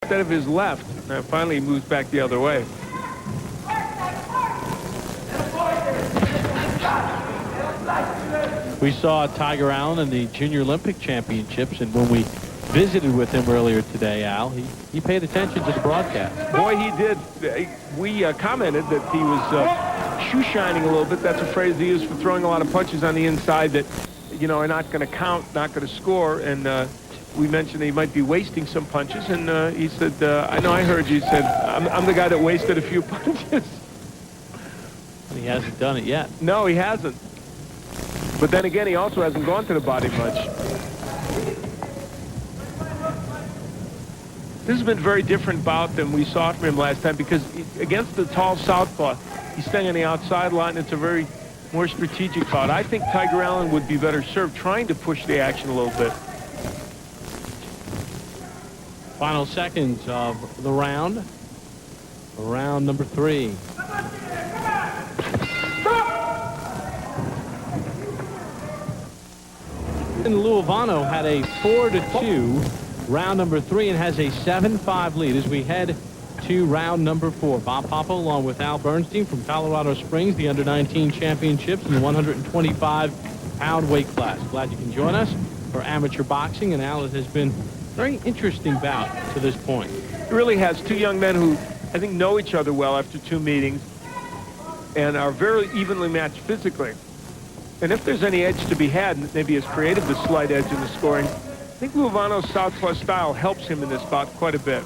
instead of his left. Now finally he moves back the other way. We saw Tiger Allen in the Junior Olympic Championships, and when we visited with him earlier today, Al, he paid attention to the broadcast. Boy, he did. We commented that he was shoe shining a little bit. That's a phrase they use for throwing a lot of punches on the inside that, you know, are not going to count, not going to score. And we mentioned he might be wasting some punches. And he said, I know I heard you. He said, I'm the guy that wasted a few punches. He hasn't done it yet. No, he hasn't. But then again, he also hasn't gone to the body much. This has been a very different bout than we saw from him last time because against the tall southpaw, he's staying on the outside lot, and it's a very more strategic bout. I think Tiger Allen would be better served trying to push the action a little bit. Final seconds of the round. Round number 3. And Luevano had a 4-2 round number 3 and has a 7-5 lead as we head to round number 4. Bob Papa along with Al Bernstein from Colorado Springs, the under-19 championships in the 125-pound weight class. Glad you can join us for amateur boxing, and Al, it has been a very interesting bout to this point. It really has. Two young men who I think know each other well after 2 meetings and are very evenly matched physically. And if there's any edge to be had, maybe has created the slight edge in the scoring, I think Luevano's southpaw style helps him in this bout quite a bit.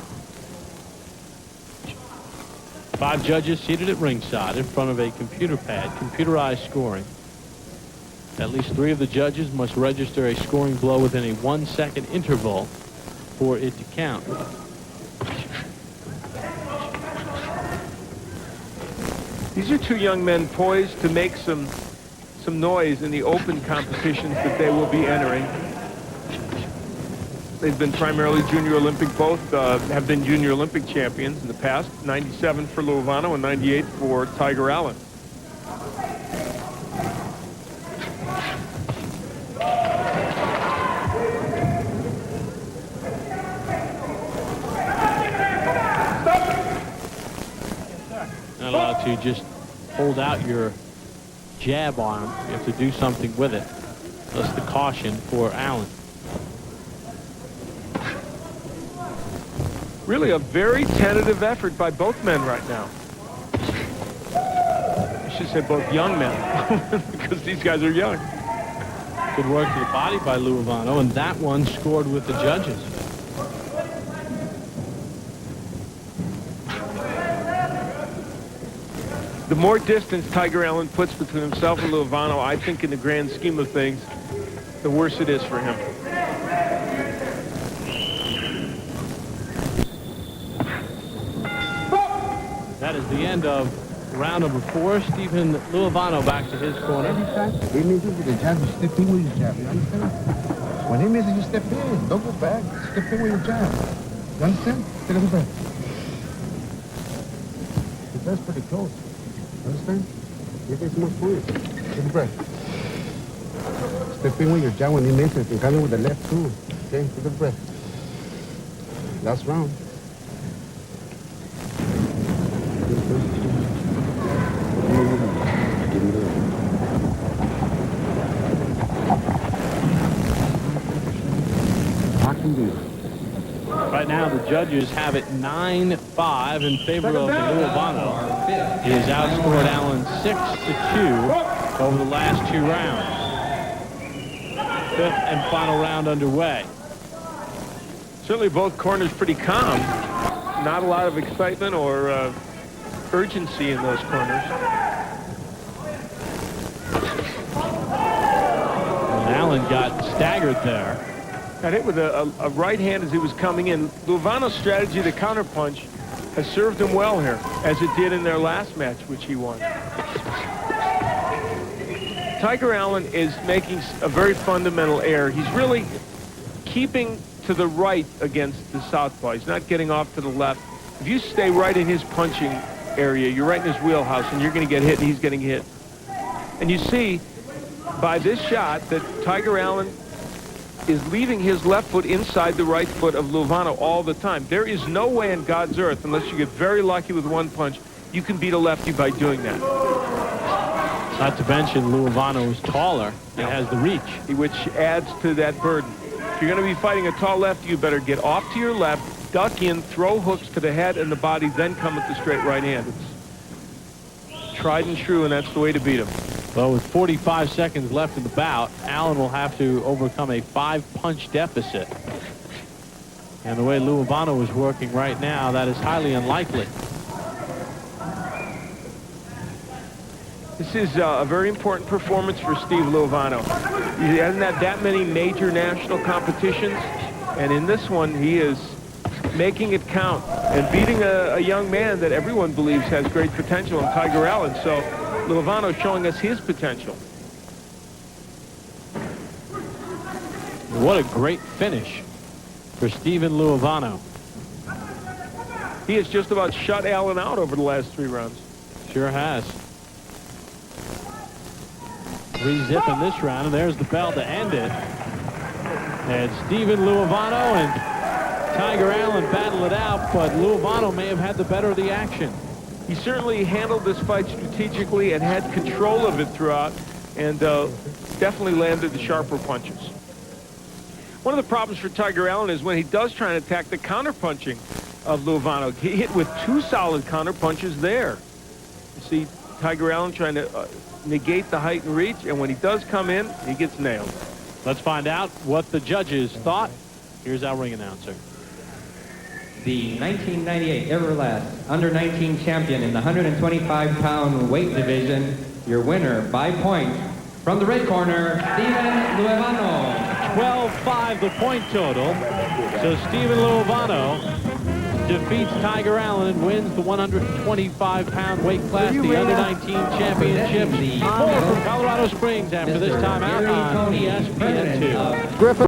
5 judges seated at ringside in front of a computer pad, computerized scoring. At least 3 of the judges must register a scoring blow within a 1-second interval for it to count. These are 2 young men poised to make some noise in the open competitions that they will be entering. They've been primarily Junior Olympic. Both have been Junior Olympic champions in the past. 97 for Luevano and 98 for Tiger Allen. Not allowed to just hold out your jab arm. You have to do something with it. That's the caution for Allen. Really a very tentative effort by both men right now. I should say both young men because these guys are young. Good work to the body by Luevano, and that one scored with the judges. The more distance Tiger Allen puts between himself and Luevano, I think in the grand scheme of things, the worse it is for him. That is the end of round number 4. Stephen Luevano back to his corner. He misses with the jab, you step in with your jab, you understand? When he misses, you step in. Don't go back. Step in with your jab. You understand? Take a deep breath. That's pretty close. Understand? You're getting much point. Take a breath. Step in with your jab when he misses and come in with the left too. Okay, take a breath. Last round. Right now, the judges have it 9-5 in favor of Luevano. He has outscored Allen 6-2 over the last 2 rounds. 5th and final round underway. Certainly both corners pretty calm. Not a lot of excitement or urgency in those corners. And Allen got staggered there. Got hit with a right hand as he was coming in. Luevano's strategy, the counterpunch, has served him well here, as it did in their last match, which he won. Tiger Allen is making a very fundamental error. He's really keeping to the right against the southpaw. He's not getting off to the left. If you stay right in his punching area, you're right in his wheelhouse, and you're going to get hit, and he's getting hit. And you see by this shot that Tiger Allen is leaving his left foot inside the right foot of Luevano all the time. There is no way in God's earth, unless you get very lucky with one punch, you can beat a lefty by doing that. Not to mention Luevano is taller and has the reach, which adds to that burden. If you're going to be fighting a tall lefty, you better get off to your left, duck in, throw hooks to the head and the body, then come with the straight right hand. It's tried and true, and that's the way to beat him. Well, with 45 seconds left in the bout, Allen will have to overcome a 5-punch deficit. And the way Luevano is working right now, that is highly unlikely. This is a very important performance for Steve Luevano. He hasn't had that many major national competitions, and in this one, he is making it count and beating a young man that everyone believes has great potential in Tiger Allen. So Luevano showing us his potential. What a great finish for Steven Luevano. He has just about shut Allen out over the last 3 rounds. Sure has. 3-zip in this round, and there's the bell to end it. And Steven Luevano and Tiger Allen battle it out, but Luevano may have had the better of the action. He certainly handled this fight strategically and had control of it throughout, and definitely landed the sharper punches. One of the problems for Tiger Allen is when he does try and attack the counter-punching of Luevano. He hit with 2 solid counter-punches there. You see Tiger Allen trying to negate the height and reach, and when he does come in, he gets nailed. Let's find out what the judges thought. Here's our ring announcer. The 1998 Everlast Under-19 champion in the 125-pound weight division, your winner by point from the red corner, Steven Luevano. 12-5 the point total. So Steven Luevano defeats Tiger Allen and wins the 125-pound weight class, the Under-19 championship. More from Colorado Springs after this time out on ESPN2. Griffin.